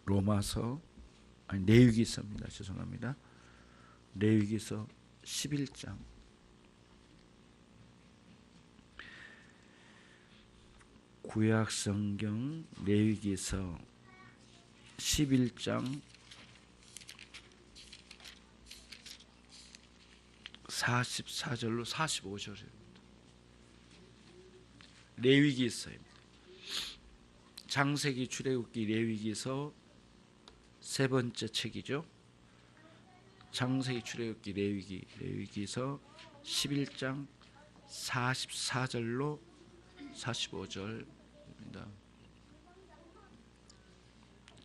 로마서 아니 레위기서입니다. 죄송합니다. 레위기서 11장 구약 성경 레위기서 11장 44절로 45절입니다. 레위기서입니다. 창세기, 출애굽기, 레위기서 세 번째 책이죠. 창세기, 출애굽기, 레위기서 11장 44절로 45절입니다.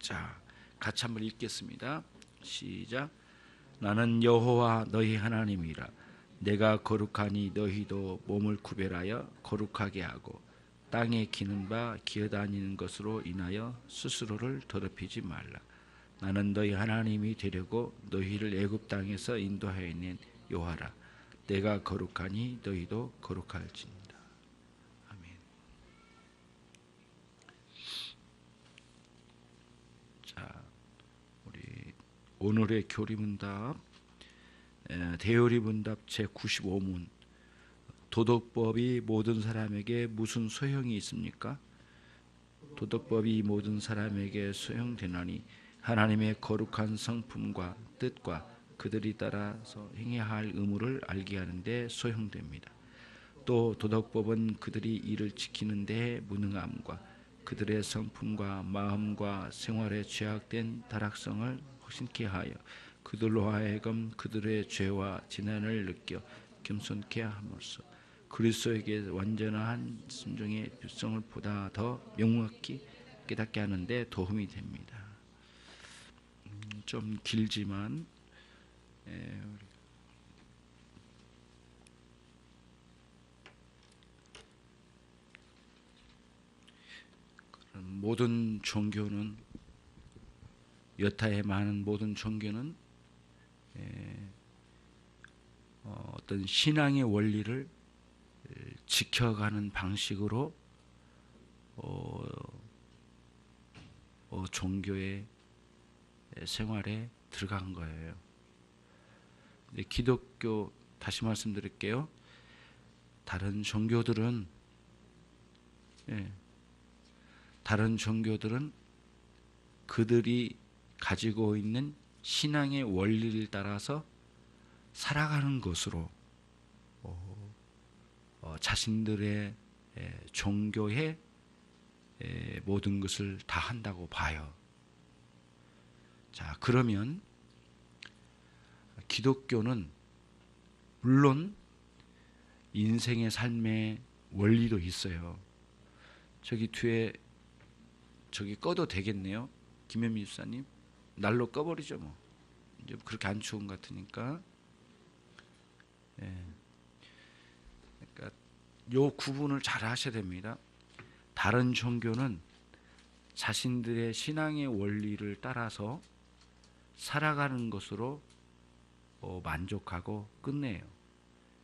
자, 같이 한번 읽겠습니다. 시작. 나는 여호와 너희 하나님이라. 내가 거룩하니 너희도 몸을 구별하여 거룩하게 하고 땅에 기는 바 기어다니는 것으로 인하여 스스로를 더럽히지 말라. 나는 너희 하나님이 되려고 너희를 애굽 땅에서 인도하여 낸 여호와라. 내가 거룩하니 너희도 거룩할지니라. 아멘. 자, 우리 오늘의 교리문답 대요리문답 제95문. 도덕법이 모든 사람에게 무슨 소용이 있습니까? 도덕법이 모든 사람에게 소용되나니 하나님의 거룩한 성품과 뜻과 그들이 따라서 행해야 할 의무를 알게 하는데 소용됩니다. 또 도덕법은 그들이 이를 지키는 데 무능함과 그들의 성품과 마음과 생활에 죄악된 타락성을 확신케 하여 그들로 하여금 그들의 죄와 지난을 느껴 겸손케 함으로써 그리스도에게 완전한 순종의 필성을 보다 더 명확히 깨닫게 하는데 도움이 됩니다. 좀 길지만 모든 종교는 여타의 많은 모든 종교는 어떤 신앙의 원리를 지켜가는 방식으로 종교의 생활에 들어간 거예요. 근데 기독교, 다시 말씀드릴게요. 다른 종교들은 그들이 가지고 있는 신앙의 원리를 따라서 살아가는 것으로 자신들의 종교의 모든 것을 다 한다고 봐요. 자, 그러면 기독교는 물론 인생의 삶의 원리도 있어요. 저기 뒤에 저기 꺼도 되겠네요. 김현미 집사님 날로 꺼버리죠 뭐. 이제 그렇게 안 추운 것 같으니까. 그러니까 요 구분을 잘 하셔야 됩니다. 다른 종교는 자신들의 신앙의 원리를 따라서 살아가는 것으로 만족하고 끝내요.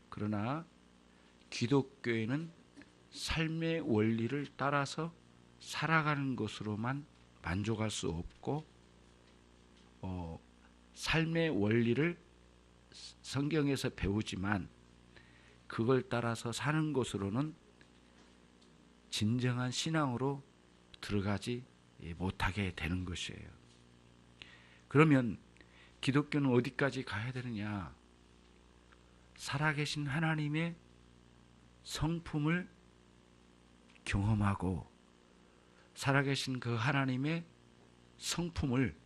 그러나 기독교에는 삶의 원리를 따라서 살아가는 것으로만 만족할 수 없고 삶의 원리를 성경에서 배우지만 그걸 따라서 사는 것으로는 진정한 신앙으로 들어가지 못하게 되는 것이에요. 그러면 기독교는 어디까지 가야 되느냐? 살아계신 하나님의 성품을 경험하고 살아계신 그 하나님의 성품을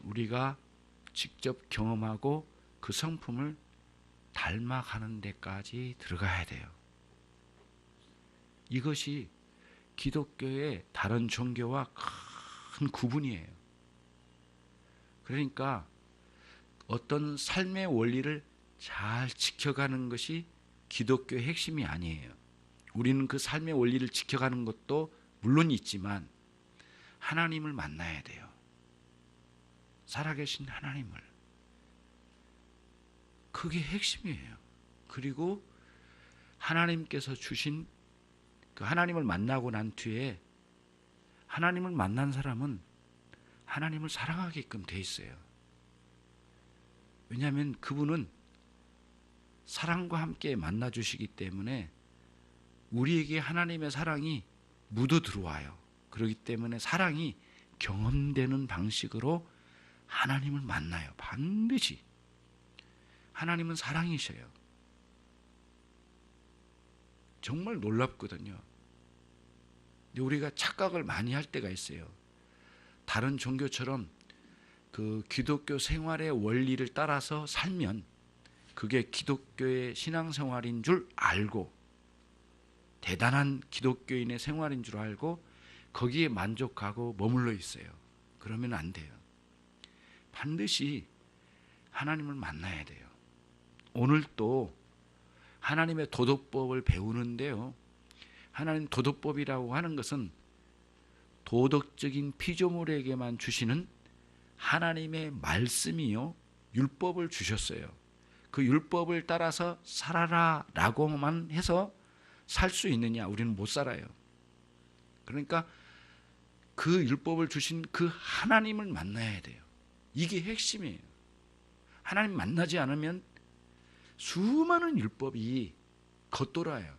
우리가 직접 경험하고 그 성품을 닮아가는 데까지 들어가야 돼요. 이것이 기독교의 다른 종교와 큰 구분이에요. 그러니까 어떤 삶의 원리를 잘 지켜가는 것이 기독교의 핵심이 아니에요. 우리는 그 삶의 원리를 지켜가는 것도 물론 있지만 하나님을 만나야 돼요. 살아계신 하나님을. 그게 핵심이에요. 그리고 하나님께서 주신 그 하나님을 만나고 난 뒤에 하나님을 만난 사람은 하나님을 사랑하게끔 돼 있어요. 왜냐하면 그분은 사랑과 함께 만나 주시기 때문에 우리에게 하나님의 사랑이 묻어 들어와요. 그렇기 때문에 사랑이 경험되는 방식으로 하나님을 만나요. 반드시. 하나님은 사랑이셔요. 정말 놀랍거든요. 근데 우리가 착각을 많이 할 때가 있어요. 다른 종교처럼 그 기독교 생활의 원리를 따라서 살면 그게 기독교의 신앙생활인 줄 알고, 대단한 기독교인의 생활인 줄 알고 거기에 만족하고 머물러 있어요. 그러면 안 돼요. 반드시 하나님을 만나야 돼요. 오늘 또 하나님의 도덕법을 배우는데요, 하나님 도덕법이라고 하는 것은 도덕적인 피조물에게만 주시는 하나님의 말씀이요, 율법을 주셨어요. 그 율법을 따라서 살아라 라고만 해서 살 수 있느냐? 우리는 못 살아요. 그러니까 그 율법을 주신 그 하나님을 만나야 돼요. 이게 핵심이에요. 하나님 만나지 않으면 수많은 율법이 겉돌아요.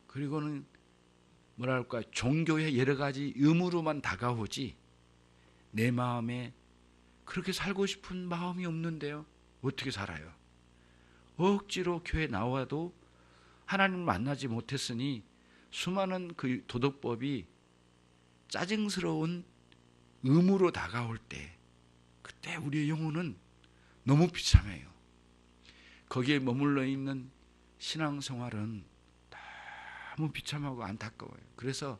그리고는 뭐랄까, 종교의 여러 가지 의무로만 다가오지 내 마음에 그렇게 살고 싶은 마음이 없는데요, 어떻게 살아요? 억지로 교회 나와도 하나님을 만나지 못했으니 수많은 그 도덕법이 짜증스러운 의무로 다가올 때, 그때 우리의 영혼은 너무 비참해요. 거기에 머물러 있는 신앙생활은 너무 비참하고 안타까워요. 그래서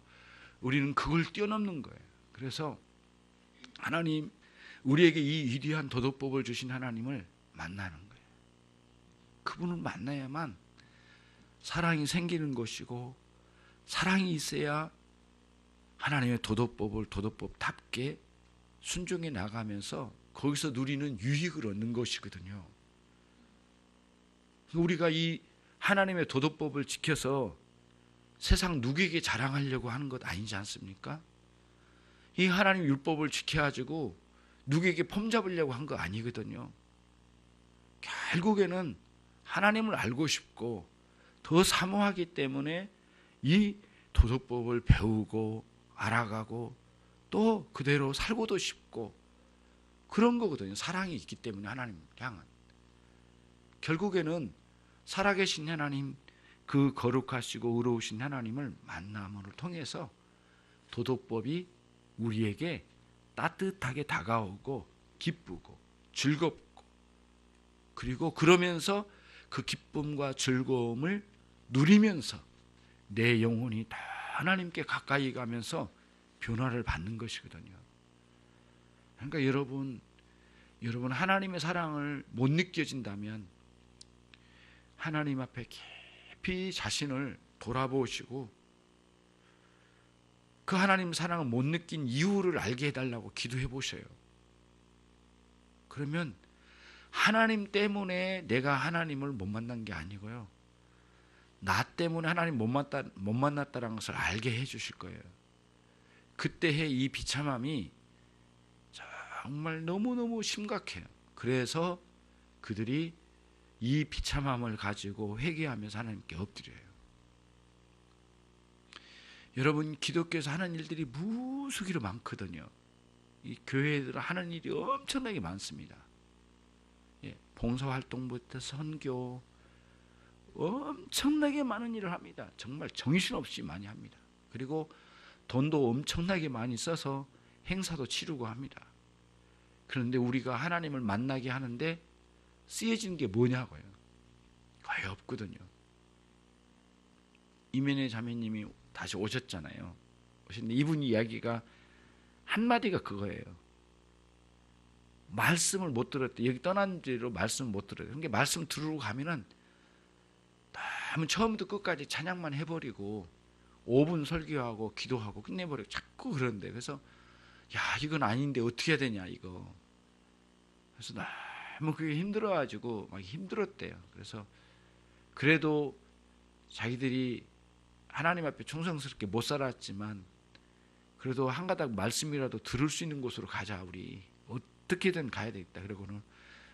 우리는 그걸 뛰어넘는 거예요. 그래서 하나님, 우리에게 이 위대한 도덕법을 주신 하나님을 만나는 거예요. 그분을 만나야만 사랑이 생기는 것이고, 사랑이 있어야 하나님의 도덕법을 도덕법답게 순종해 나가면서 거기서 누리는 유익을 얻는 것이거든요. 우리가 이 하나님의 도덕법을 지켜서 세상 누구에게 자랑하려고 하는 것 아니지 않습니까? 이 하나님 율법을 지켜가지고 누구에게 폼잡으려고 한 거 아니거든요. 결국에는 하나님을 알고 싶고 더 사모하기 때문에 이 도덕법을 배우고 알아가고 또 그대로 살고도 싶고 그런 거거든요. 사랑이 있기 때문에 하나님을 향한. 결국에는 살아계신 하나님, 그 거룩하시고 의로우신 하나님을 만남을 통해서 도덕법이 우리에게 따뜻하게 다가오고 기쁘고 즐겁고, 그리고 그러면서 그 기쁨과 즐거움을 누리면서 내 영혼이 다 하나님께 가까이 가면서 변화를 받는 것이거든요. 그러니까 여러분 하나님의 사랑을 못 느껴진다면 하나님 앞에 깊이 자신을 돌아보시고 그 하나님 사랑을 못 느낀 이유를 알게 해달라고 기도해 보셔요. 그러면 하나님 때문에 내가 하나님을 못 만난 게 아니고요, 나 때문에 하나님 못 만났다는 것을 알게 해 주실 거예요. 그때의 이 비참함이 정말 너무너무 심각해요. 그래서 그들이 이 비참함을 가지고 회개하면서 하나님께 엎드려요. 여러분, 기독교에서 하는 일들이 무수히로 많거든요. 이 교회들 하는 일이 엄청나게 많습니다. 봉사활동부터 선교, 엄청나게 많은 일을 합니다. 정말 정신없이 많이 합니다. 그리고 돈도 엄청나게 많이 써서 행사도 치르고 합니다. 그런데 우리가 하나님을 만나게 하는데 쓰여지는 게 뭐냐고요? 거의 없거든요. 이면의 자매님이 다시 오셨잖아요. 오셨는데 이분 이야기가 한마디가 그거예요. 말씀을 못 들었대. 여기 떠난 뒤로 말씀을 못 들어요. 그러니까 말씀 들으러 가면은 너무 처음부터 끝까지 찬양만 해버리고 5분 설교하고 기도하고 끝내버리고 자꾸 그런데, 그래서 야, 이건 아닌데 어떻게 해야 되냐 이거. 그래서 너무 그게 힘들어가지고 막 힘들었대요. 그래서 그래도 자기들이 하나님 앞에 충성스럽게 못 살았지만 그래도 한 가닥 말씀이라도 들을 수 있는 곳으로 가자. 우리 어떻게든 가야 되겠다. 그러고는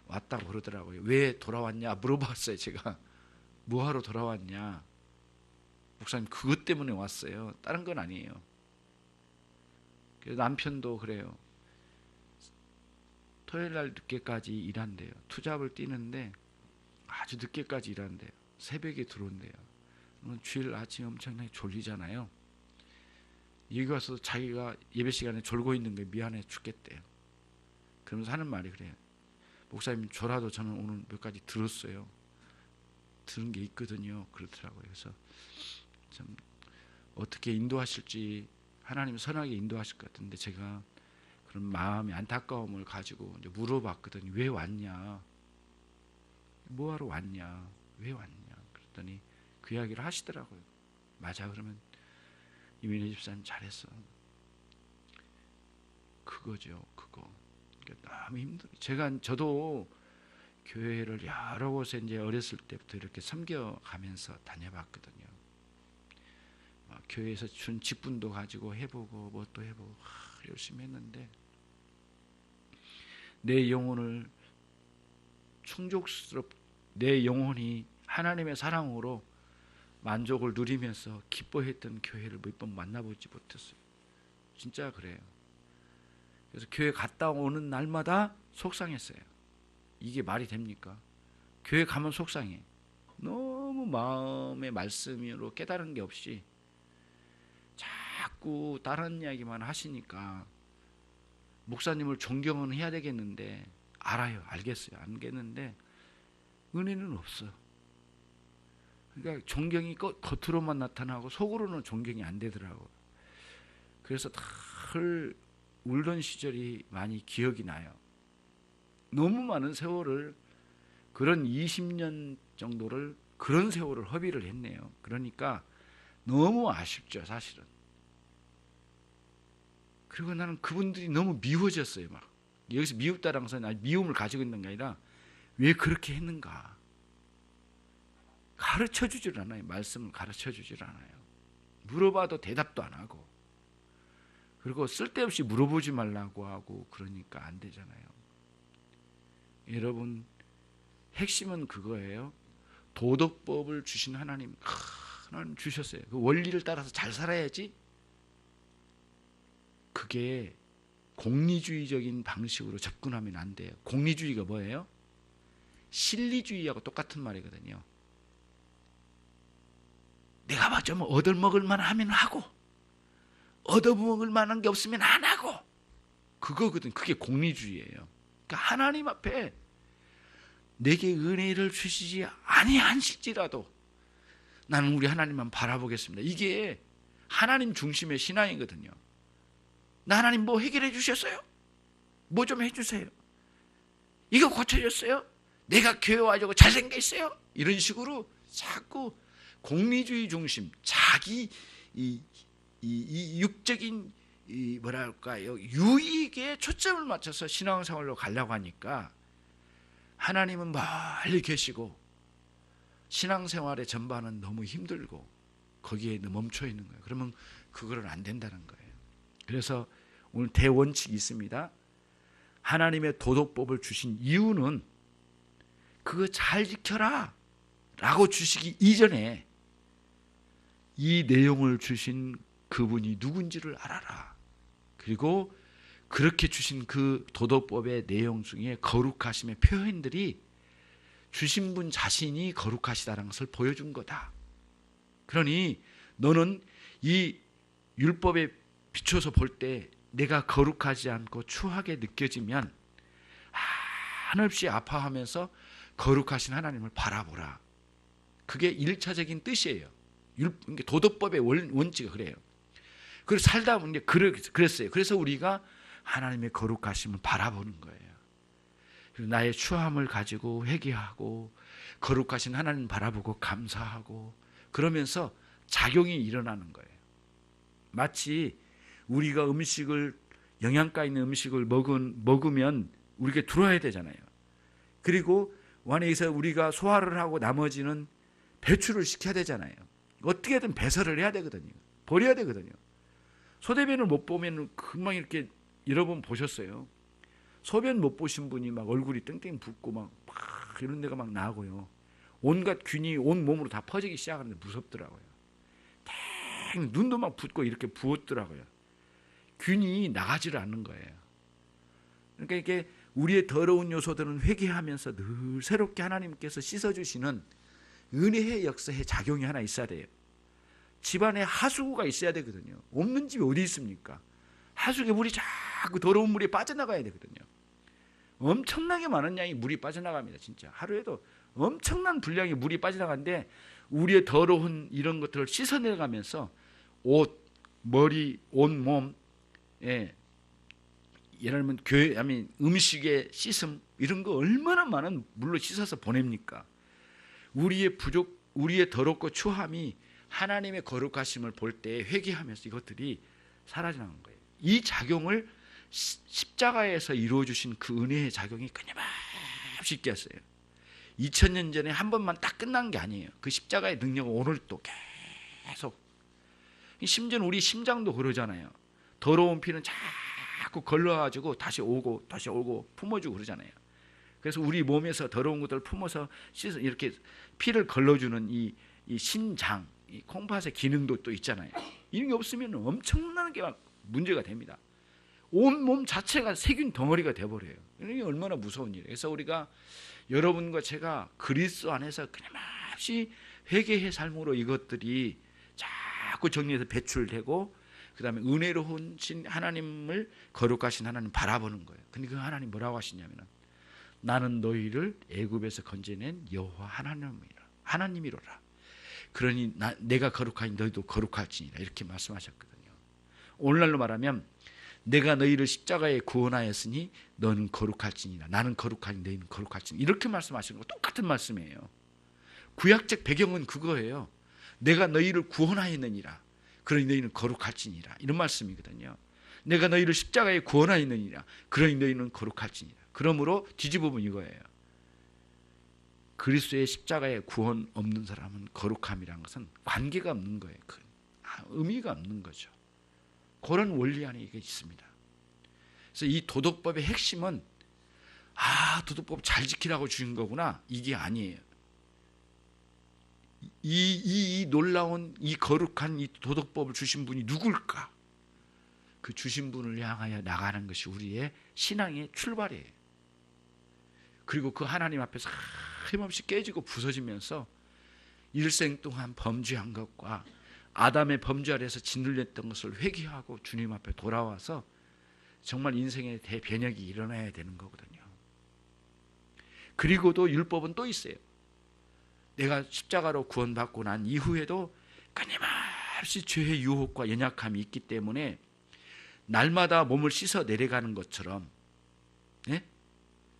왔다고 그러더라고요. 왜 돌아왔냐 물어봤어요. 제가 뭐하러 돌아왔냐. 목사님 그것 때문에 왔어요. 다른 건 아니에요. 그래서 남편도 그래요. 토요일 날 늦게까지 일한대요. 투잡을 뛰는데 아주 늦게까지 일한대요. 새벽에 들어온대요. 주일 아침에 엄청나게 졸리잖아요. 여기 와서 자기가 예배 시간에 졸고 있는 게 미안해 죽겠대요. 그러면서 하는 말이 그래요. 목사님 졸아도 저는 오늘 몇 가지 들었어요. 들은 게 있거든요. 그렇더라고요. 그래서 참 어떻게 인도하실지 하나님 선하게 인도하실 것 같은데 제가 그런 마음의 안타까움을 가지고 이제 물어봤거든요. 왜 왔냐? 뭐하러 왔냐? 왜 왔냐? 그랬더니 그 이야기를 하시더라고요. 맞아. 그러면 이민혜 집사님 잘했어. 그거죠. 그거. 그러니까 너무 힘들어요. 저도 교회를 여러 곳에 이제 어렸을 때부터 이렇게 섬겨가면서 다녀봤거든요. 교회에서 준 직분도 가지고 해보고 뭣도 해보고 열심히 했는데 내 영혼을 내 영혼이 하나님의 사랑으로 만족을 누리면서 기뻐했던 교회를 몇 번 만나보지 못했어요. 진짜 그래요. 그래서 교회 갔다 오는 날마다 속상했어요. 이게 말이 됩니까? 교회 가면 속상해. 너무 마음의 말씀으로 깨달은 게 없이 자꾸 다른 이야기만 하시니까 목사님을 존경은 해야 되겠는데 알아요. 알겠어요. 알겠는데 은혜는 없어. 그러니까 존경이 겉으로만 나타나고 속으로는 존경이 안 되더라고요. 그래서 늘 울던 시절이 많이 기억이 나요. 너무 많은 세월을 그런 20년 정도를 그런 세월을 허비를 했네요. 그러니까 너무 아쉽죠, 사실은. 그리고 나는 그분들이 너무 미워졌어요. 막 여기서 미웠다라는 것은 미움을 가지고 있는 게 아니라 왜 그렇게 했는가 가르쳐 주질 않아요. 말씀을 가르쳐 주질 않아요. 물어봐도 대답도 안 하고, 그리고 쓸데없이 물어보지 말라고 하고 그러니까 안 되잖아요. 여러분, 핵심은 그거예요. 도덕법을 주신 하나님 주셨어요. 그 원리를 따라서 잘 살아야지. 그게 공리주의적인 방식으로 접근하면 안 돼요. 공리주의가 뭐예요? 실리주의하고 똑같은 말이거든요. 내가 뭐 좀 얻어먹을 만한 하면 하고, 얻어먹을 만한 게 없으면 안 하고, 그거거든. 그게 공리주의예요. 그러니까 하나님 앞에 내게 은혜를 주시지 아니하실지라도 나는 우리 하나님만 바라보겠습니다. 이게 하나님 중심의 신앙이거든요. 나 하나님 뭐 해결해 주셨어요? 뭐 좀 해주세요. 이거 고쳐졌어요? 내가 교회 와가지고 잘생겼어요? 이런 식으로 자꾸 공리주의 중심, 자기 이 육적인 뭐랄까요, 유익에 초점을 맞춰서 신앙생활로 가려고 하니까 하나님은 멀리 계시고 신앙생활의 전반은 너무 힘들고 거기에 멈춰 있는 거예요. 그러면 그거는 안 된다는 거예요. 그래서 오늘 대원칙이 있습니다. 하나님의 도덕법을 주신 이유는 그거 잘 지켜라 라고 주시기 이전에 이 내용을 주신 그분이 누군지를 알아라. 그리고 그렇게 주신 그 도덕법의 내용 중에 거룩하심의 표현들이 주신 분 자신이 거룩하시다는 것을 보여준 거다. 그러니 너는 이 율법에 비춰서 볼 때 내가 거룩하지 않고 추하게 느껴지면 한없이 아파하면서 거룩하신 하나님을 바라보라. 그게 1차적인 뜻이에요. 도덕법의 원칙이 그래요. 그래서 살다 보니 그랬어요. 그래서 우리가 하나님의 거룩하심을 바라보는 거예요. 그리고 나의 추함을 가지고 회개하고 거룩하신 하나님 바라보고 감사하고 그러면서 작용이 일어나는 거예요. 마치 우리가 영양가 있는 음식을 먹으면 우리가 들어야 되잖아요. 그리고 원에서 우리가 소화를 하고 나머지는 배출을 시켜야 되잖아요. 어떻게든 배설을 해야 되거든요. 버려야 되거든요. 소대변을 못 보면 금방 이렇게 여러분 보셨어요? 소변 못 보신 분이 막 얼굴이 땡땡 붓고 막 이런 데가 막 나고요. 온갖 균이 온 몸으로 다 퍼지기 시작하는데 무섭더라고요. 눈도 막 붓고 이렇게 부었더라고요. 균이 나가지를 않는 거예요. 그러니까 이게 우리의 더러운 요소들은 회개하면서 늘 새롭게 하나님께서 씻어주시는 은혜의 역사의 작용이 하나 있어야 돼요. 집안에 하수구가 있어야 되거든요. 없는 집이 어디 있습니까? 하수구에 물이 자꾸 더러운 물이 빠져나가야 되거든요. 엄청나게 많은 양의 물이 빠져나갑니다. 진짜 하루에도 엄청난 분량의 물이 빠져나가는데 우리의 더러운 이런 것들을 씻어내가면서 옷, 머리, 온몸, 예를 들면 교회, 음식의 씻음 이런 거 얼마나 많은 물로 씻어서 보냅니까? 우리의 부족, 우리의 더럽고 추함이 하나님의 거룩하심을 볼 때 회개하면서 이것들이 사라지는 거예요. 이 작용을 십자가에서 이루어주신 그 은혜의 작용이 끊임없이 있겠어요. 2000년 전에 한 번만 딱 끝난 게 아니에요. 그 십자가의 능력은 오늘도 계속. 심지어는 우리 심장도 그러잖아요. 더러운 피는 자꾸 걸러가지고 다시 오고 품어주고 그러잖아요. 그래서 우리 몸에서 더러운 것들을 품어서 씻어 이렇게 피를 걸러주는 이 신장, 이 콩팥의 기능도 또 있잖아요. 이런 게 없으면 엄청나게 막 문제가 됩니다. 온 몸 자체가 세균 덩어리가 돼버려요. 이게 얼마나 무서운 일이에요. 그래서 우리가 여러분과 제가 그리스도 안에서 끊임없이 회개의 삶으로 이것들이 자꾸 정리해서 배출되고 그 다음에 은혜로운 하나님을 거룩하신 하나님 바라보는 거예요. 근데 그 하나님 뭐라고 하시냐면 나는 너희를 애굽에서 건져낸 여호와 하나님이로라. 그러니 내가 거룩하니 너희도 거룩할지니라 이렇게 말씀하셨거든요. 오늘날로 말하면 내가 너희를 십자가에 구원하였으니 너는 거룩할지니라. 나는 거룩하니 너희는 거룩할지니라. 이렇게 말씀하시는 거 똑같은 말씀이에요. 구약적 배경은 그거예요. 내가 너희를 구원하였느니라. 그러니 너희는 거룩할지니라. 이런 말씀이거든요. 내가 너희를 십자가에 구원하였느니라. 그러니 너희는 거룩할지니라. 그러므로 뒤집어 보면 이거예요. 그리스도의 십자가에 구원 없는 사람은 거룩함이라는 것은 관계가 없는 거예요. 의미가 없는 거죠. 그런 원리 안에 이게 있습니다. 그래서 이 도덕법의 핵심은 도덕법 잘 지키라고 주신 거구나 이게 아니에요. 이 놀라운 이 거룩한 이 도덕법을 주신 분이 누굴까? 그 주신 분을 향하여 나가는 것이 우리의 신앙의 출발이에요. 그리고 그 하나님 앞에서 힘없이 깨지고 부서지면서 일생 동안 범죄한 것과 아담의 범죄 아래에서 짓눌렸던 것을 회개하고 주님 앞에 돌아와서 정말 인생의 대변혁이 일어나야 되는 거거든요. 그리고도 율법은 또 있어요. 내가 십자가로 구원받고 난 이후에도 끊임없이 죄의 유혹과 연약함이 있기 때문에 날마다 몸을 씻어 내려가는 것처럼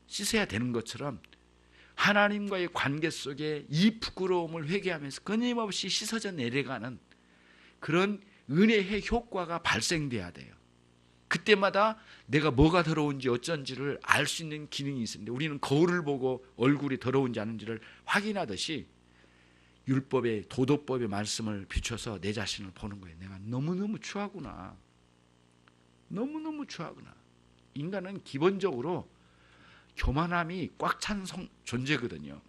씻어야 되는 것처럼 하나님과의 관계 속에 이 부끄러움을 회개하면서 끊임없이 씻어져 내려가는 그런 은혜의 효과가 발생돼야 돼요. 그때마다 내가 뭐가 더러운지 어쩐지를 알 수 있는 기능이 있는데 우리는 거울을 보고 얼굴이 더러운지 아닌지를 확인하듯이 율법의 도덕법의 말씀을 비춰서 내 자신을 보는 거예요. 내가 너무너무 추하구나. 너무너무 추하구나. 인간은 기본적으로 교만함이 꽉 찬 존재거든요.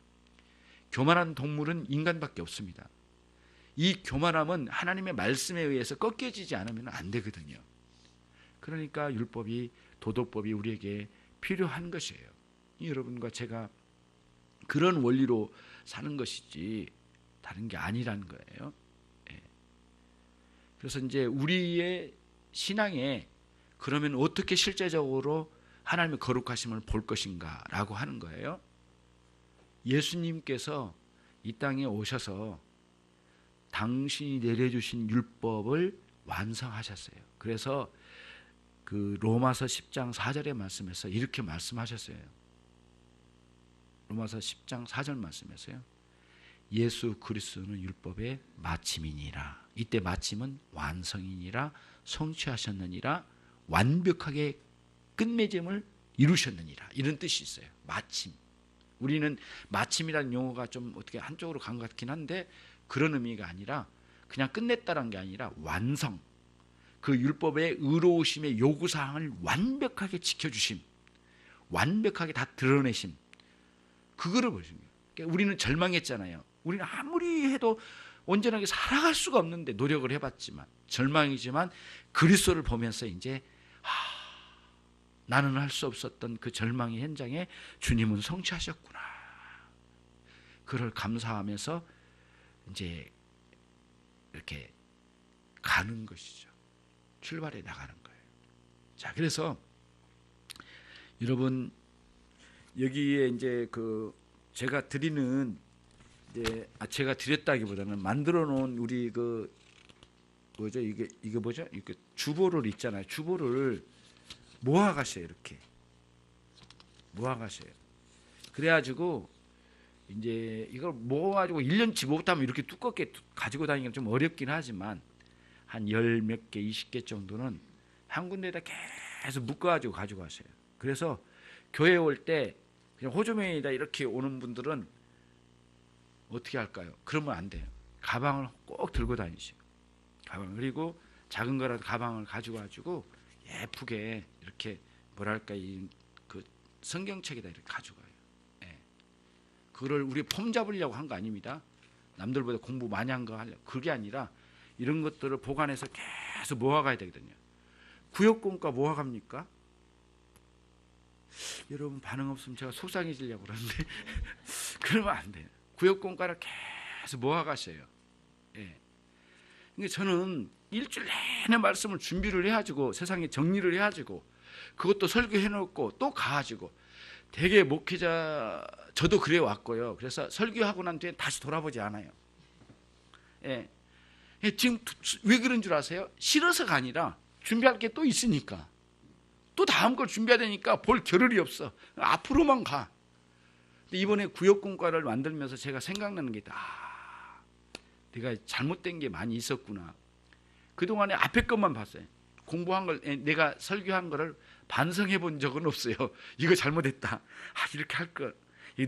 교만한 동물은 인간밖에 없습니다. 이 교만함은 하나님의 말씀에 의해서 꺾여지지 않으면 안 되거든요. 그러니까 율법이 도덕법이 우리에게 필요한 것이에요. 여러분과 제가 그런 원리로 사는 것이지 다른 게 아니라는 거예요. 그래서 이제 우리의 신앙에 그러면 어떻게 실제적으로 하나님의 거룩하심을 볼 것인가 라고 하는 거예요. 예수님께서 이 땅에 오셔서 당신이 내려주신 율법을 완성하셨어요. 그래서 그 로마서 10장 4절의 말씀에서 이렇게 말씀하셨어요. 로마서 10장 4절 말씀에서요. 예수 그리스도는 율법의 마침이니라. 이때 마침은 완성이니라 성취하셨느니라 완벽하게 끝맺음을 이루셨느니라. 이런 뜻이 있어요. 마침. 우리는 마침이라는 용어가 좀 어떻게 한쪽으로 간 것 같긴 한데 그런 의미가 아니라 그냥 끝냈다는 게 아니라 완성. 그 율법의 의로우심의 요구사항을 완벽하게 지켜주심, 완벽하게 다 드러내심, 그거를 보십니다. 그러니까 우리는 절망했잖아요. 우리는 아무리 해도 온전하게 살아갈 수가 없는데 노력을 해봤지만, 절망이지만 그리스도를 보면서 이제 나는 할 수 없었던 그 절망의 현장에 주님은 성취하셨구나, 그를 감사하면서 이제 이렇게 가는 것이죠. 출발해 나가는 거예요. 자, 그래서 여러분 여기에 이제 그 제가 드리는 이제 제가 드렸다기보다는 만들어 놓은 우리 그 뭐죠, 이게 뭐죠, 이게 주보를 있잖아요. 주보를 모아 가셔요. 이렇게 모아 가셔요. 그래가지고 이제 이걸 모아가지고 1년치 못하면 이렇게 두껍게 가지고 다니기는 좀 어렵긴 하지만 한 열 몇 개, 20개 정도는 한 군데에다 계속 묶어가지고 가지고 가세요. 그래서 교회 올 때 그냥 호주머니에다 이렇게 오는 분들은 어떻게 할까요? 그러면 안 돼요. 가방을 꼭 들고 다니시고, 가방, 그리고 작은 거라도 가방을 가지고 가지고 예쁘게 이렇게 뭐랄까 그 성경책에다 이렇게 가지고 가요. 예. 그걸 우리 폼 잡으려고 한 거 아닙니다. 남들보다 공부 많이 한 거 하려고. 그게 아니라 이런 것들을 보관해서 계속 모아가야 되거든요. 구역공과 모아갑니까? 여러분 반응 없으면 제가 속상해지려고 그러는데 그러면 안 돼요. 구역공과를 계속 모아가셔요. 예. 그러니까 저는 일주일 내내 말씀을 준비를 해가지고 세상에 정리를 해가지고 그것도 설교해놓고 또 가가지고 되게 목회자 저도 그래 왔고요. 그래서 설교하고 난 뒤에 다시 돌아보지 않아요. 예. 지금 왜 그런 줄 아세요? 싫어서가 아니라 준비할 게 또 있으니까, 또 다음 걸 준비해야 되니까 볼 겨를이 없어. 앞으로만 가. 근데 이번에 구역공과를 만들면서 제가 생각나는 게 있다. 내가 잘못된 게 많이 있었구나. 그동안에 앞에 것만 봤어요. 공부한 걸, 내가 설교한 거를 반성해 본 적은 없어요. 이거 잘못했다. 이렇게 할 걸.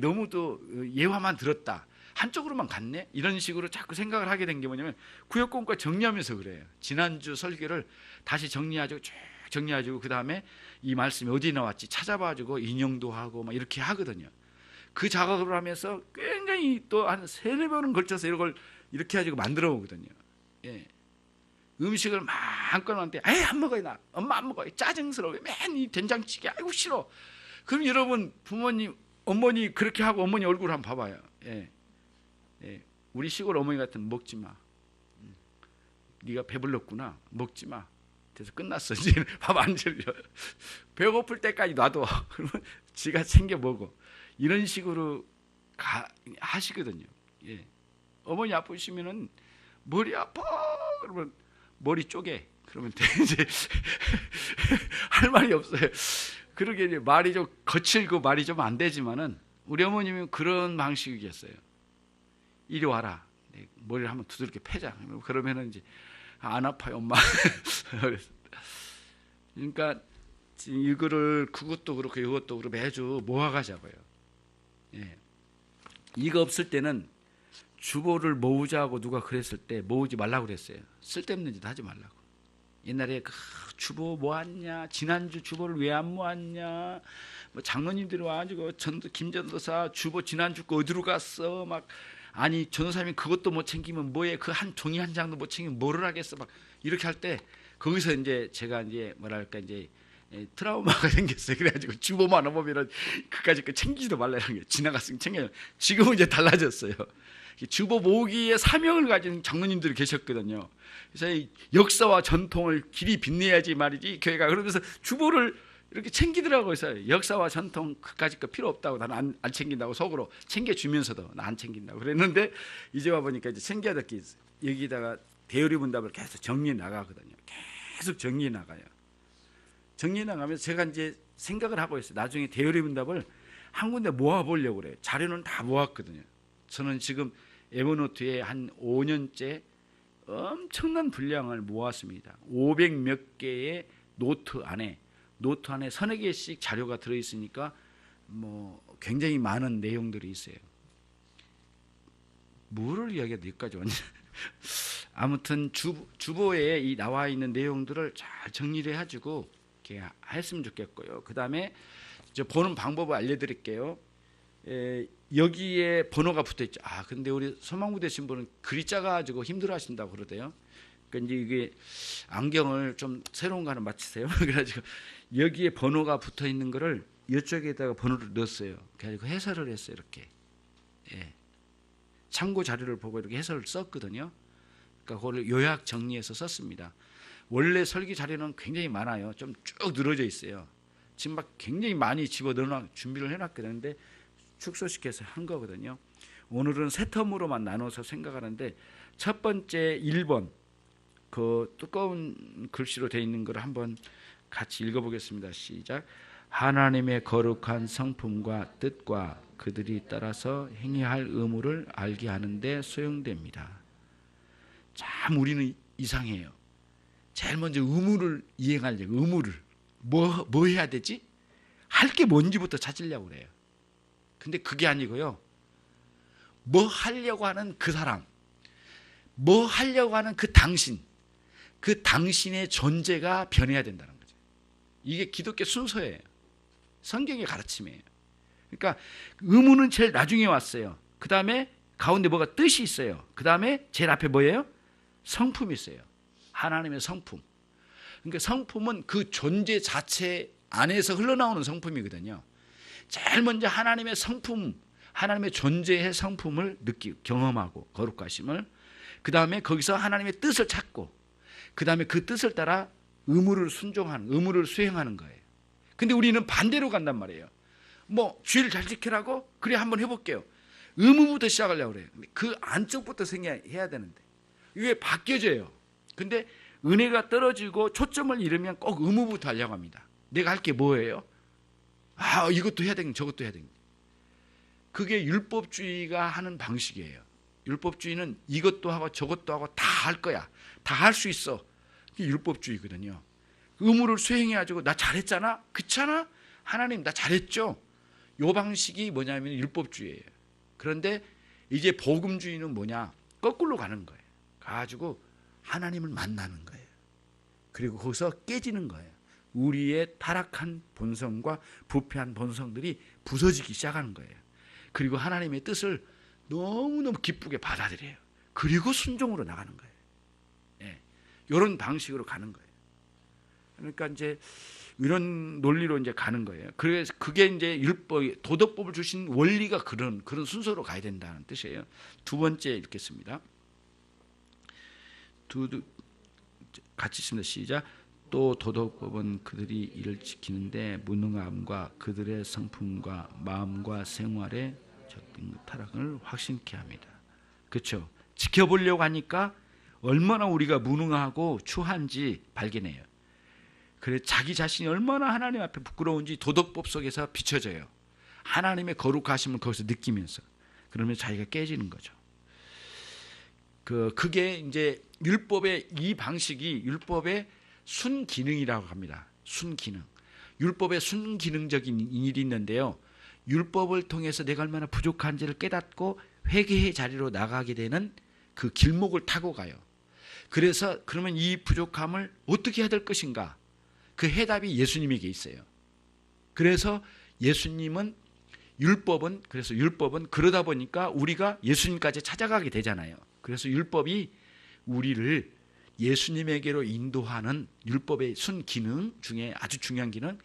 너무 또 예화만 들었다. 한쪽으로만 갔네? 이런 식으로 자꾸 생각을 하게 된 게 뭐냐면 구역공과 정리하면서 그래요. 지난주 설교를 다시 정리해가지고 쭉 정리해가지고 그 다음에 이 말씀이 어디 나왔지 찾아봐가지고 인용도 하고 막 이렇게 하거든요. 그 작업을 하면서 굉장히 또 한 3-4번은 걸쳐서 이걸 이렇게 해가지고 만들어 오거든요. 예. 음식을 마음껏 하는데 에이 안 먹어요. 나 엄마 안 먹어요. 짜증스러워. 맨 이 된장찌개 아이고 싫어. 그럼 여러분 부모님 어머니 그렇게 하고 어머니 얼굴 한번 봐봐요. 예. 예. 우리 시골 어머니 같으면 먹지 마. 네가 배불렀구나. 먹지 마. 그래서 끝났어. 이제 밥 안 질려. 배고플 때까지 놔둬. 그러면 지가 챙겨 먹어. 이런 식으로 하시거든요. 예. 어머니 아프시면은 머리 아파. 그러면 머리 쪼개. 그러면 이제 할 말이 없어요. 그러게 이제 말이 좀 거칠고 말이 좀 안 되지만은 우리 어머님은 그런 방식이었어요. 이리 와라. 머리를 한번 두들겨 패자. 그러면은 이제 안 아파요, 엄마. 그러니까 이거를 그것도 그렇고 이것도 그렇고 매주 모아가자고요. 예. 이거 없을 때는 주보를 모으자고 누가 그랬을 때 모으지 말라고 그랬어요. 쓸데없는 짓 하지 말라고. 옛날에 그 주보 모았냐, 지난주 주보를 왜 안 모았냐, 뭐 장로님들이 와가지고 김전도사 주보 지난주 거 어디로 갔어, 막 아니 전도사님이 그것도 못 챙기면 뭐해, 그 한 종이 한 장도 못 챙기면 뭐를 하겠어, 막 이렇게 할 때 거기서 이제 제가 이제 뭐랄까 이제 트라우마가 생겼어요. 그래가지고 주보만 보면은 그까짓 거 챙기지도 말라는 게 지나갔으면 챙겨요. 지금은 이제 달라졌어요. 주보 모으기에 사명을 가진 장로님들이 계셨거든요. 그래서 역사와 전통을 길이 빛내야지 말이지 교회가, 그러면서 주보를 이렇게 챙기더라고요. 그래서 역사와 전통 그까짓 거 필요 없다고, 나는 안 챙긴다고 속으로 챙겨주면서도 나 안 챙긴다고 그랬는데 이제 와보니까 이제 챙겨야 될 게 있어요. 여기다가 대요리 문답을 계속 정리해 나가거든요. 계속 정리해 나가요. 정리해 나가면서 제가 이제 생각을 하고 있어요. 나중에 대요리 문답을 한 군데 모아보려고 그래요. 자료는 다 모았거든요. 저는 지금 에버노트에 한 5년째 엄청난 분량을 모았습니다. 500 몇 개의 노트 안에 서너 개씩 자료가 들어있으니까 뭐 굉장히 많은 내용들이 있어요. 뭐를 이야기해도 여기까지 왔냐. 아무튼 주보에 이 나와 있는 내용들을 잘 정리를 해가지고 이렇게 했으면 좋겠고요. 그 다음에 이제 보는 방법을 알려드릴게요. 여기에 번호가 붙어 있죠. 근데 우리 소망부 되신 분은 글이 작아가지고 힘들어하신다고 그러대요. 그러니까 이제 이게 안경을 좀 새로운 거 하나 맞추세요. 그래가지고 여기에 번호가 붙어 있는 거를 이쪽에다가 번호를 넣었어요. 그래가지고 해설을 했어요. 이렇게. 참고 자료를 보고 이렇게 해설을 썼거든요. 그러니까 그걸 요약 정리해서 썼습니다. 원래 설계 자료는 굉장히 많아요. 좀 쭉 늘어져 있어요. 지금 막 굉장히 많이 집어넣어 준비를 해놨거든요. 축소시켜서 한 거거든요. 오늘은 세 텀으로만 나눠서 생각하는데 첫 번째 1번 그 두꺼운 글씨로 되어 있는 걸 한번 같이 읽어보겠습니다. 시작. 하나님의 거룩한 성품과 뜻과 그들이 따라서 행해야 할 의무를 알게 하는 데 소용됩니다. 참 우리는 이상해요. 제일 먼저 의무를 이행하려고 의무를 뭐 해야 되지? 할 게 뭔지부터 찾으려고 그래요. 근데 그게 아니고요. 뭐 하려고 하는 그 사람, 뭐 하려고 하는 그 당신, 그 당신의 존재가 변해야 된다는 거죠. 이게 기독교 순서예요. 성경의 가르침이에요. 그러니까 의무는 제일 나중에 왔어요. 그 다음에 가운데 뭐가 뜻이 있어요. 그 다음에 제일 앞에 뭐예요? 성품이 있어요. 하나님의 성품. 그러니까 성품은 그 존재 자체 안에서 흘러나오는 성품이거든요. 제일 먼저 하나님의 성품, 하나님의 존재의 성품을 경험하고 거룩하심을, 그 다음에 거기서 하나님의 뜻을 찾고, 그 다음에 그 뜻을 따라 의무를 순종하는, 의무를 수행하는 거예요. 근데 우리는 반대로 간단 말이에요. 뭐 주의를 잘 지키라고? 그래 한번 해볼게요. 의무부터 시작하려고 그래요. 그 안쪽부터 생각해야 되는데 이게 바뀌어져요. 근데 은혜가 떨어지고 초점을 잃으면 꼭 의무부터 하려고 합니다. 내가 할 게 뭐예요? 이것도 해야 되는, 저것도 해야 되는. 그게 율법주의가 하는 방식이에요. 율법주의는 이것도 하고 저것도 하고 다 할 거야. 다 할 수 있어. 그게 율법주의거든요. 의무를 수행해가지고 나 잘했잖아? 그렇잖아? 하나님 나 잘했죠? 이 방식이 뭐냐면 율법주의예요. 그런데 이제 복음주의는 뭐냐? 거꾸로 가는 거예요. 가지고 하나님을 만나는 거예요. 그리고 거기서 깨지는 거예요. 우리의 타락한 본성과 부패한 본성들이 부서지기 시작하는 거예요. 그리고 하나님의 뜻을 너무너무 기쁘게 받아들여요. 그리고 순종으로 나가는 거예요. 이런 방식으로 가는 거예요. 그러니까 이제 이런 논리로 이제 가는 거예요. 그래서 그게 이제 율법, 도덕법을 주신 원리가 그런 순서로 가야 된다는 뜻이에요. 두 번째 읽겠습니다. 같이 읽습니다. 시작. 또 도덕법은 그들이 이를 지키는데 무능함과 그들의 성품과 마음과 생활의 타락을 확신케 합니다. 그렇죠? 지켜보려고 하니까 얼마나 우리가 무능하고 추한지 발견해요. 그래 자기 자신이 얼마나 하나님 앞에 부끄러운지 도덕법 속에서 비춰져요. 하나님의 거룩하심을 거기서 느끼면서 그러면 자기가 깨지는 거죠. 그게 이제 율법의 이 방식이 율법의 순기능이라고 합니다. 순기능. 율법의 순기능적인 일이 있는데요. 율법을 통해서 내가 얼마나 부족한지를 깨닫고 회개의 자리로 나가게 되는 그 길목을 타고 가요. 그래서 그러면 이 부족함을 어떻게 해야 될 것인가? 그 해답이 예수님에게 있어요. 그래서 율법은 그러다 보니까 우리가 예수님까지 찾아가게 되잖아요. 그래서 율법이 우리를 예수님에게로 인도하는 율법의 순기능 중에 아주 중요한 기능,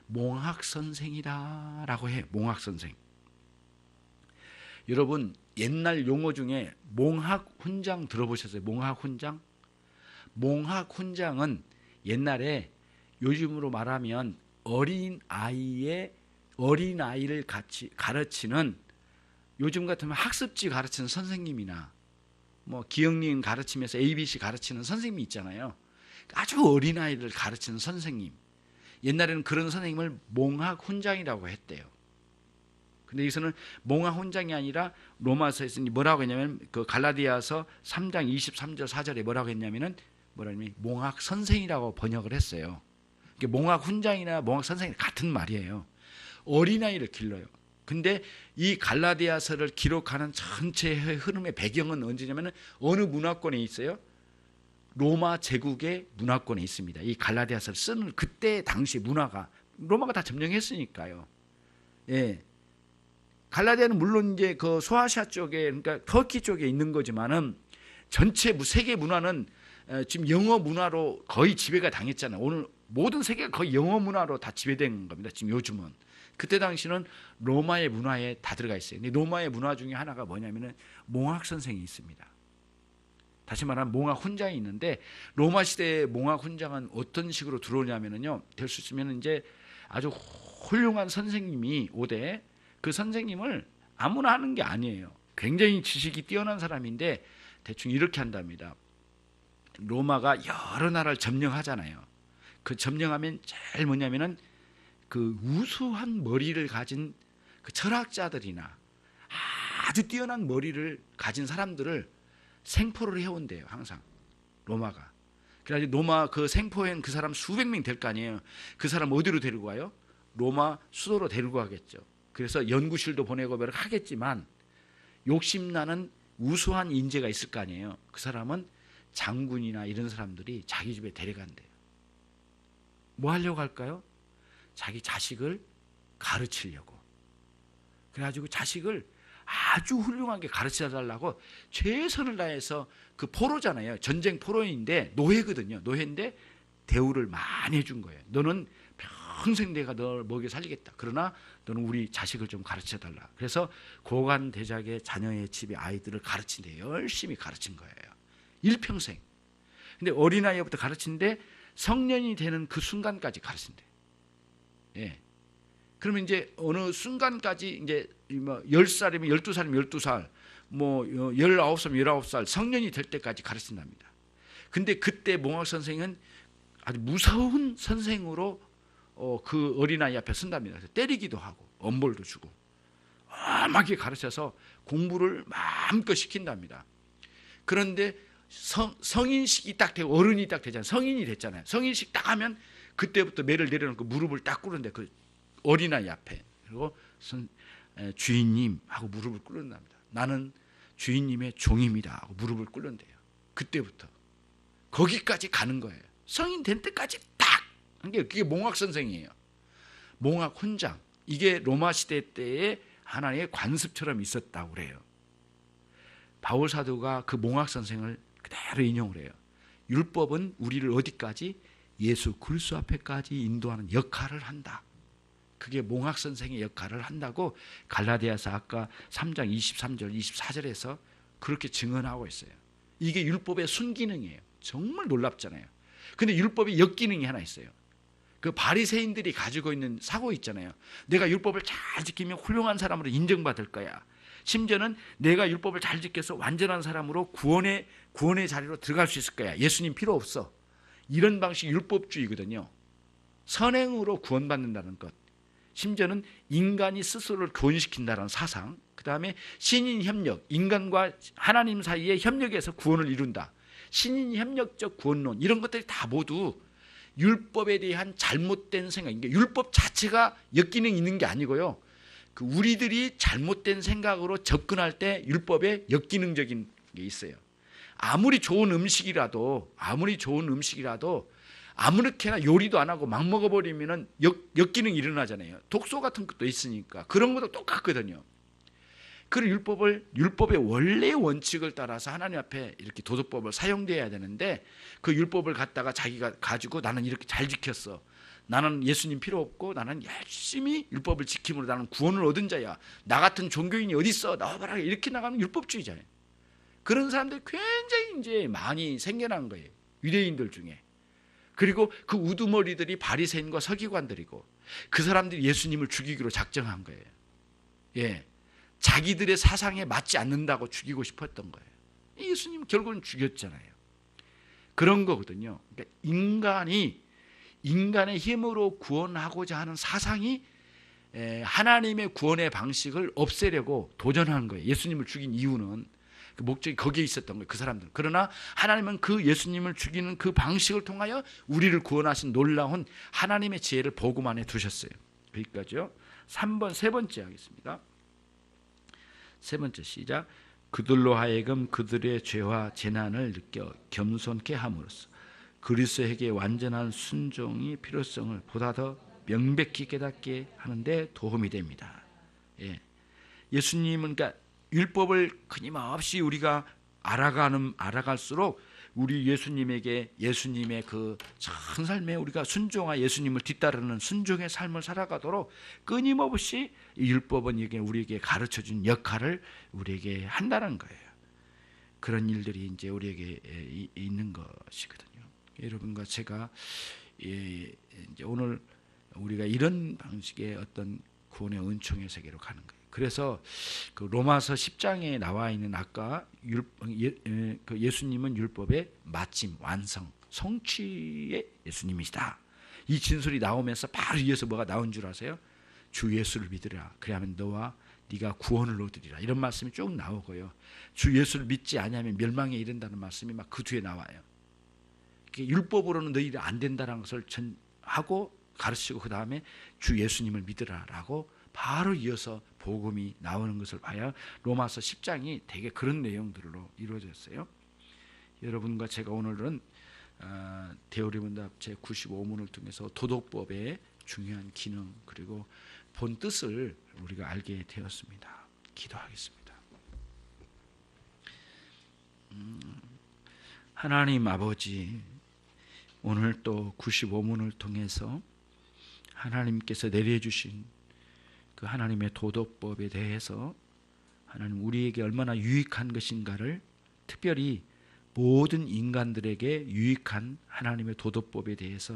몽학선생이다라고 해요. 몽학선생. 여러분 옛날 용어 중에 몽학훈장 들어보셨어요? 몽학훈장? 몽학훈장은 옛날에 요즘으로 말하면 어린아이를 같이 가르치는, 요즘 같으면 학습지 가르치는 선생님이나 뭐 기억력 가르치면서 ABC 가르치는 선생님이 있잖아요. 아주 어린아이를 가르치는 선생님. 옛날에는 그런 선생님을 몽학훈장이라고 했대요. 근데 여기서는 몽학훈장이 아니라 로마서에서 뭐라고 했냐면 그 갈라디아서 3장 23절 4절에 뭐라고 했냐면은 몽학선생이라고 번역을 했어요. 몽학훈장이나 몽학선생이 같은 말이에요. 어린아이를 길러요. 근데 이 갈라디아서를 기록하는 전체의 흐름의 배경은 언제냐면 어느 문화권에 있어요? 로마 제국의 문화권에 있습니다. 이 갈라디아서를 쓰는 그때 당시 문화가 로마가 다 점령했으니까요. 예. 갈라디아는 물론 이제 그 소아시아 쪽에, 그러니까 터키 쪽에 있는 거지만은 전체 세계 문화는 지금 영어 문화로 거의 지배가 당했잖아요. 오늘 모든 세계가 거의 영어 문화로 다 지배된 겁니다. 지금 요즘은. 그때 당시는 로마의 문화에 다 들어가 있어요. 근데 로마의 문화 중에 하나가 뭐냐면은 몽학 선생이 있습니다. 다시 말하면 몽학 훈장이 있는데, 로마 시대의 몽학 훈장은 어떤 식으로 들어오냐면요, 될 수 있으면 이제 아주 훌륭한 선생님이 오되 그 선생님을 아무나 하는 게 아니에요. 굉장히 지식이 뛰어난 사람인데 대충 이렇게 한답니다. 로마가 여러 나라를 점령하잖아요. 그 점령하면 제일 뭐냐면은 그 우수한 머리를 가진 그 철학자들이나 아주 뛰어난 머리를 가진 사람들을 생포를 해온대요. 항상 로마가. 그래서 로마 그 생포한 그 사람 수백 명 될 거 아니에요. 그 사람 어디로 데리고 가요? 로마 수도로 데리고 가겠죠. 그래서 연구실도 보내고 몇 하겠지만 욕심나는 우수한 인재가 있을 거 아니에요. 그 사람은 장군이나 이런 사람들이 자기 집에 데려간대요. 뭐 하려고 할까요? 자기 자식을 가르치려고. 그래가지고 자식을 아주 훌륭하게 가르쳐달라고 최선을 다해서, 그 포로잖아요. 전쟁 포로인데 노예거든요. 노예인데 대우를 많이 해준 거예요. 너는 평생 내가 널 먹여 살리겠다. 그러나 너는 우리 자식을 좀 가르쳐달라. 그래서 고관 대작의 자녀의 집에 아이들을 가르친대. 열심히 가르친 거예요. 일평생. 근데 어린아이부터 가르치는데 성년이 되는 그 순간까지 가르친대. 예. 그러면 이제 어느 순간까지 이제 뭐 10살이면 12살이면 12살, 뭐 19살이면 19살 성년이 될 때까지 가르친답니다. 근데 그때 몽학 선생은 아주 무서운 선생으로 그 어린아이 앞에 쓴답니다. 때리기도 하고 엄벌도 주고 엄하게 가르쳐서 공부를 마음껏 시킨답니다. 그런데 성인식이 딱 되고 어른이 딱 되잖아요. 성인이 됐잖아요. 성인식 딱 하면 그때부터 매를 내려놓고 무릎을 딱 꿇는데 그 어린아이 앞에. 그리고 주인님 하고 무릎을 꿇는답니다. 나는 주인님의 종입니다 하고 무릎을 꿇는대요. 그때부터 거기까지 가는 거예요. 성인 된 때까지 딱 한 게 그게 몽학 선생이에요. 몽학 훈장. 이게 로마 시대 때의 하나의 관습처럼 있었다고 그래요. 바울 사도가 그 몽학 선생을 그대로 인용을 해요. 율법은 우리를 어디까지? 예수 그리스도 앞에까지 인도하는 역할을 한다. 그게 몽학 선생의 역할을 한다고 갈라디아서 아까 3장 23절 24절에서 그렇게 증언하고 있어요. 이게 율법의 순기능이에요. 정말 놀랍잖아요. 근데 율법의 역기능이 하나 있어요. 그 바리새인들이 가지고 있는 사고 있잖아요. 내가 율법을 잘 지키면 훌륭한 사람으로 인정받을 거야. 심지어는 내가 율법을 잘 지켜서 완전한 사람으로 구원의 자리로 들어갈 수 있을 거야. 예수님 필요 없어. 이런 방식이 율법주의거든요. 선행으로 구원받는다는 것. 심지어는 인간이 스스로를 구원시킨다는 사상. 그 다음에 신인 협력, 인간과 하나님 사이의 협력에서 구원을 이룬다. 신인 협력적 구원론, 이런 것들이 다 모두 율법에 대한 잘못된 생각. 그러니까 율법 자체가 역기능이 있는 게 아니고요. 그 우리들이 잘못된 생각으로 접근할 때 율법에 역기능적인 게 있어요. 아무리 좋은 음식이라도 아무렇게나 요리도 안 하고 막 먹어버리면 역기능이 일어나잖아요. 독소 같은 것도 있으니까. 그런 것도 똑같거든요. 그 율법의 원래의 원칙을 따라서 하나님 앞에 이렇게 도덕법을 사용돼야 되는데, 그 율법을 갖다가 자기가 가지고 나는 이렇게 잘 지켰어. 나는 예수님 필요 없고 나는 열심히 율법을 지킴으로 나는 구원을 얻은 자야. 나 같은 종교인이 어디 있어? 나와봐라. 이렇게 나가는 율법주의자예요. 그런 사람들이 굉장히 이제 많이 생겨난 거예요. 유대인들 중에. 그리고 그 우두머리들이 바리새인과 서기관들이고, 그 사람들이 예수님을 죽이기로 작정한 거예요. 예, 자기들의 사상에 맞지 않는다고 죽이고 싶었던 거예요. 예수님 결국은 죽였잖아요. 그런 거거든요. 그러니까 인간의 힘으로 구원하고자 하는 사상이 하나님의 구원의 방식을 없애려고 도전한 거예요. 예수님을 죽인 이유는 그 목적이 거기에 있었던 거예요. 그 사람들은. 그러나 하나님은 그 예수님을 죽이는 그 방식을 통하여 우리를 구원하신 놀라운 하나님의 지혜를 복음 안에 두셨어요. 여기까지요. 세 번째 하겠습니다. 세 번째 시작. 그들로 하여금 그들의 죄와 재난을 느껴 겸손케 함으로써 그리스도에게 완전한 순종의 필요성을 보다 더 명백히 깨닫게 하는데 도움이 됩니다. 예. 예수님은 그러니까 율법을 끊임없이 우리가 알아갈수록 우리 예수님의 그 참 삶에 우리가 순종하 예수님을 뒤따르는 순종의 삶을 살아가도록 끊임없이 이 율법은 우리에게 가르쳐준 역할을 우리에게 한다는 거예요. 그런 일들이 이제 우리에게 있는 것이거든요. 여러분과 제가 이제 오늘 우리가 이런 방식의 어떤 구원의 은총의 세계로 가는 거예요. 그래서 그 로마서 10장에 나와 있는 아까 예수님은 율법의 마침, 완성, 성취의 예수님이시다. 이 진술이 나오면서 바로 이어서 뭐가 나온 줄 아세요? 주 예수를 믿으라. 그리하면 너와 네가 구원을 얻으리라. 이런 말씀이 쭉 나오고요. 주 예수를 믿지 아니하면 멸망에 이른다는 말씀이 막 그 뒤에 나와요. 율법으로는 너희들 안 된다는 것을 하고 가르치고 그 다음에 주 예수님을 믿으라라고 바로 이어서 복음이 나오는 것을 봐야 로마서 10장이 되게 그런 내용들로 이루어졌어요. 여러분과 제가 오늘은 대오리문답 제95문을 통해서 도덕법의 중요한 기능 그리고 본 뜻을 우리가 알게 되었습니다. 기도하겠습니다. 하나님 아버지, 오늘 또 95문을 통해서 하나님께서 내려주신 그 하나님의 도덕법에 대해서 하나님 우리에게 얼마나 유익한 것인가를, 특별히 모든 인간들에게 유익한 하나님의 도덕법에 대해서